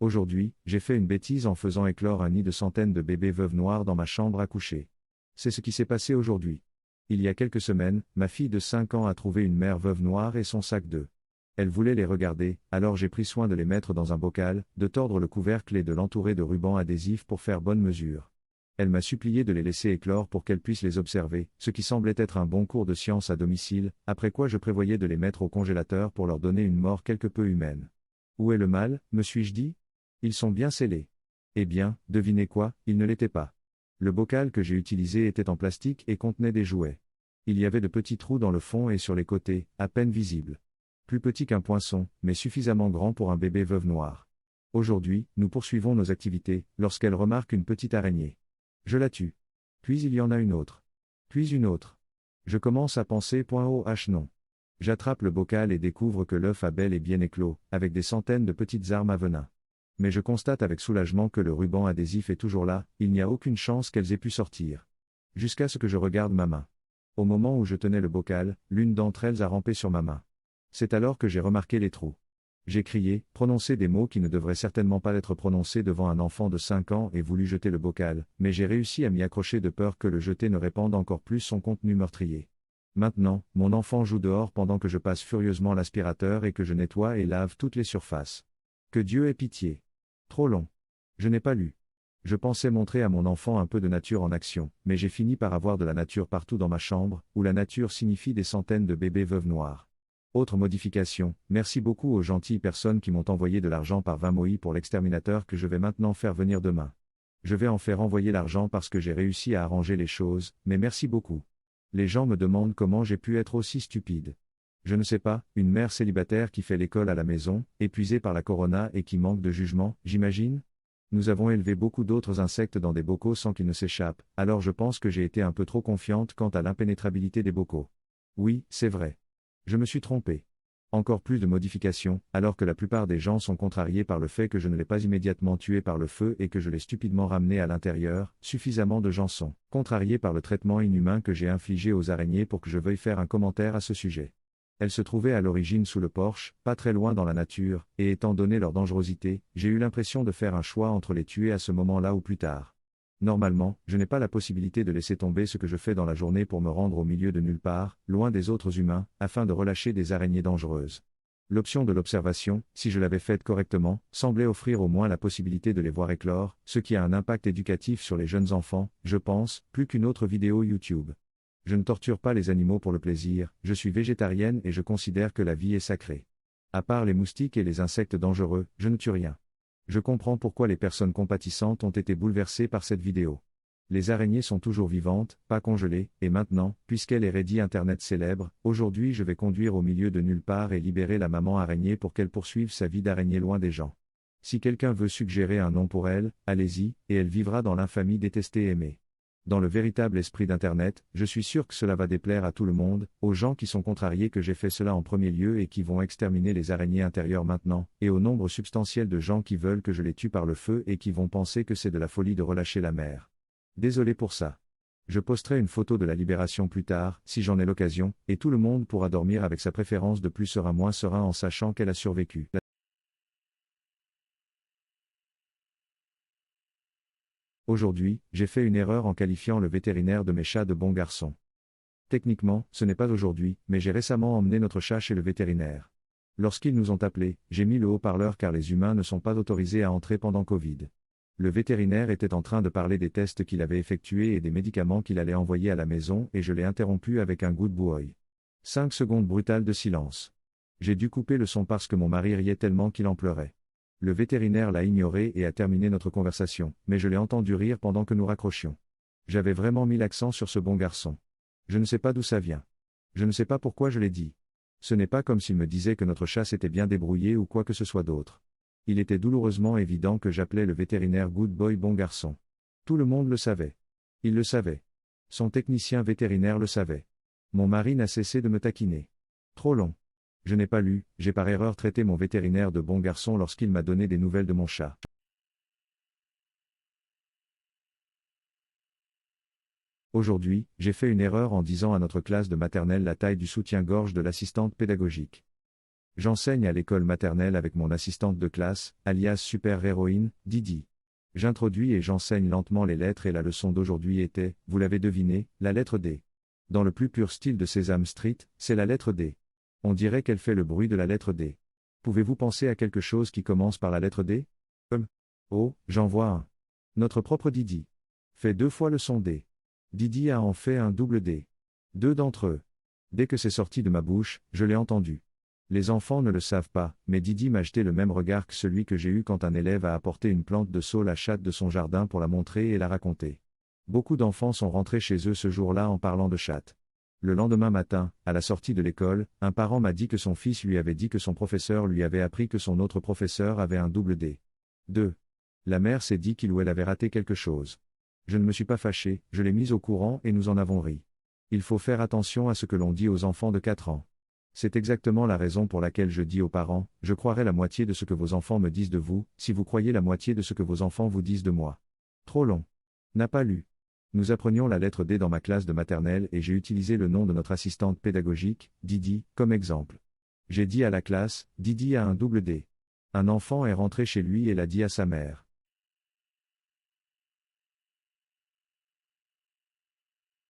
Aujourd'hui, j'ai fait une bêtise en faisant éclore un nid de centaines de bébés veuves noires dans ma chambre à coucher. C'est ce qui s'est passé aujourd'hui. Il y a quelques semaines, ma fille de 5 ans a trouvé une mère veuve noire et son sac d'œufs. Elle voulait les regarder, alors j'ai pris soin de les mettre dans un bocal, de tordre le couvercle et de l'entourer de rubans adhésifs pour faire bonne mesure. Elle m'a supplié de les laisser éclore pour qu'elle puisse les observer, ce qui semblait être un bon cours de science à domicile, après quoi je prévoyais de les mettre au congélateur pour leur donner une mort quelque peu humaine. Où est le mal, me suis-je dit? Ils sont bien scellés. Eh bien, devinez quoi, ils ne l'étaient pas. Le bocal que j'ai utilisé était en plastique et contenait des jouets. Il y avait de petits trous dans le fond et sur les côtés, à peine visibles. Plus petit qu'un poinçon, mais suffisamment grand pour un bébé veuve noire. Aujourd'hui, nous poursuivons nos activités, lorsqu'elle remarque une petite araignée. Je la tue. Puis il y en a une autre. Puis une autre. Je commence à penser oh non. J'attrape le bocal et découvre que l'œuf a bel et bien éclos, avec des centaines de petites armes à venin. Mais je constate avec soulagement que le ruban adhésif est toujours là, il n'y a aucune chance qu'elles aient pu sortir. Jusqu'à ce que je regarde ma main. Au moment où je tenais le bocal, l'une d'entre elles a rampé sur ma main. C'est alors que j'ai remarqué les trous. J'ai crié, prononcé des mots qui ne devraient certainement pas être prononcés devant un enfant de 5 ans et voulu jeter le bocal, mais j'ai réussi à m'y accrocher de peur que le jeté ne répande encore plus son contenu meurtrier. Maintenant, mon enfant joue dehors pendant que je passe furieusement l'aspirateur et que je nettoie et lave toutes les surfaces. Que Dieu ait pitié. Trop long. Je n'ai pas lu. Je pensais montrer à mon enfant un peu de nature en action, mais j'ai fini par avoir de la nature partout dans ma chambre, où la nature signifie des centaines de bébés veuves noires. Autre modification, merci beaucoup aux gentilles personnes qui m'ont envoyé de l'argent par Venmo pour l'exterminateur que je vais maintenant faire venir demain. Je vais en faire envoyer l'argent parce que j'ai réussi à arranger les choses, mais merci beaucoup. Les gens me demandent comment j'ai pu être aussi stupide. Je ne sais pas, une mère célibataire qui fait l'école à la maison, épuisée par la corona et qui manque de jugement, j'imagine? Nous avons élevé beaucoup d'autres insectes dans des bocaux sans qu'ils ne s'échappent, alors je pense que j'ai été un peu trop confiante quant à l'impénétrabilité des bocaux. Oui, c'est vrai. Je me suis trompée. Encore plus de modifications, alors que la plupart des gens sont contrariés par le fait que je ne l'ai pas immédiatement tué par le feu et que je l'ai stupidement ramené à l'intérieur, suffisamment de gens sont contrariés par le traitement inhumain que j'ai infligé aux araignées pour que je veuille faire un commentaire à ce sujet. Elles se trouvaient à l'origine sous le porche, pas très loin dans la nature, et étant donné leur dangerosité, j'ai eu l'impression de faire un choix entre les tuer à ce moment-là ou plus tard. Normalement, je n'ai pas la possibilité de laisser tomber ce que je fais dans la journée pour me rendre au milieu de nulle part, loin des autres humains, afin de relâcher des araignées dangereuses. L'option de l'observation, si je l'avais faite correctement, semblait offrir au moins la possibilité de les voir éclore, ce qui a un impact éducatif sur les jeunes enfants, je pense, plus qu'une autre vidéo YouTube. Je ne torture pas les animaux pour le plaisir, je suis végétarienne et je considère que la vie est sacrée. À part les moustiques et les insectes dangereux, je ne tue rien. Je comprends pourquoi les personnes compatissantes ont été bouleversées par cette vidéo. Les araignées sont toujours vivantes, pas congelées, et maintenant, puisqu'elle est ready Internet célèbre, aujourd'hui je vais conduire au milieu de nulle part et libérer la maman araignée pour qu'elle poursuive sa vie d'araignée loin des gens. Si quelqu'un veut suggérer un nom pour elle, allez-y, et elle vivra dans l'infamie détestée et aimée. Dans le véritable esprit d'Internet, je suis sûr que cela va déplaire à tout le monde, aux gens qui sont contrariés que j'ai fait cela en premier lieu et qui vont exterminer les araignées intérieures maintenant, et au nombre substantiel de gens qui veulent que je les tue par le feu et qui vont penser que c'est de la folie de relâcher la mer. Désolé pour ça. Je posterai une photo de la libération plus tard, si j'en ai l'occasion, et tout le monde pourra dormir avec sa préférence de plus serein moins serein en sachant qu'elle a survécu. Aujourd'hui, j'ai fait une erreur en qualifiant le vétérinaire de mes chats de bons garçons. Techniquement, ce n'est pas aujourd'hui, mais j'ai récemment emmené notre chat chez le vétérinaire. Lorsqu'ils nous ont appelés, j'ai mis le haut-parleur car les humains ne sont pas autorisés à entrer pendant Covid. Le vétérinaire était en train de parler des tests qu'il avait effectués et des médicaments qu'il allait envoyer à la maison et je l'ai interrompu avec un good boy. 5 secondes brutales de silence. J'ai dû couper le son parce que mon mari riait tellement qu'il en pleurait. Le vétérinaire l'a ignoré et a terminé notre conversation, mais je l'ai entendu rire pendant que nous raccrochions. J'avais vraiment mis l'accent sur ce bon garçon. Je ne sais pas d'où ça vient. Je ne sais pas pourquoi je l'ai dit. Ce n'est pas comme s'il me disait que notre chat s'était bien débrouillé ou quoi que ce soit d'autre. Il était douloureusement évident que j'appelais le vétérinaire good boy bon garçon. Tout le monde le savait. Il le savait. Son technicien vétérinaire le savait. Mon mari n'a cessé de me taquiner. Trop long. Je n'ai pas lu, j'ai par erreur traité mon vétérinaire de bon garçon lorsqu'il m'a donné des nouvelles de mon chat. Aujourd'hui, j'ai fait une erreur en disant à notre classe de maternelle la taille du soutien-gorge de l'assistante pédagogique. J'enseigne à l'école maternelle avec mon assistante de classe, alias super-héroïne, Didi. J'introduis et j'enseigne lentement les lettres et la leçon d'aujourd'hui était, vous l'avez deviné, la lettre D. Dans le plus pur style de Sesame Street, c'est la lettre D. On dirait qu'elle fait le bruit de la lettre D. Pouvez-vous penser à quelque chose qui commence par la lettre D? Oh, j'en vois un. Notre propre Didi. Fait 2 fois le son D. Didi a en fait un double D. 2 d'entre eux. Dès que c'est sorti de ma bouche, je l'ai entendu. Les enfants ne le savent pas, mais Didi m'a jeté le même regard que celui que j'ai eu quand un élève a apporté une plante de saule à chatte de son jardin pour la montrer et la raconter. Beaucoup d'enfants sont rentrés chez eux ce jour-là en parlant de chatte. Le lendemain matin, à la sortie de l'école, un parent m'a dit que son fils lui avait dit que son professeur lui avait appris que son autre professeur avait un double D. 2. La mère s'est dit qu'il ou elle avait raté quelque chose. Je ne me suis pas fâché, je l'ai mise au courant et nous en avons ri. Il faut faire attention à ce que l'on dit aux enfants de 4 ans. C'est exactement la raison pour laquelle je dis aux parents, je croirai la moitié de ce que vos enfants me disent de vous, si vous croyez la moitié de ce que vos enfants vous disent de moi. Trop long. N'a pas lu. Nous apprenions la lettre D dans ma classe de maternelle et j'ai utilisé le nom de notre assistante pédagogique, Didi, comme exemple. J'ai dit à la classe, Didi a un double D. Un enfant est rentré chez lui et l'a dit à sa mère.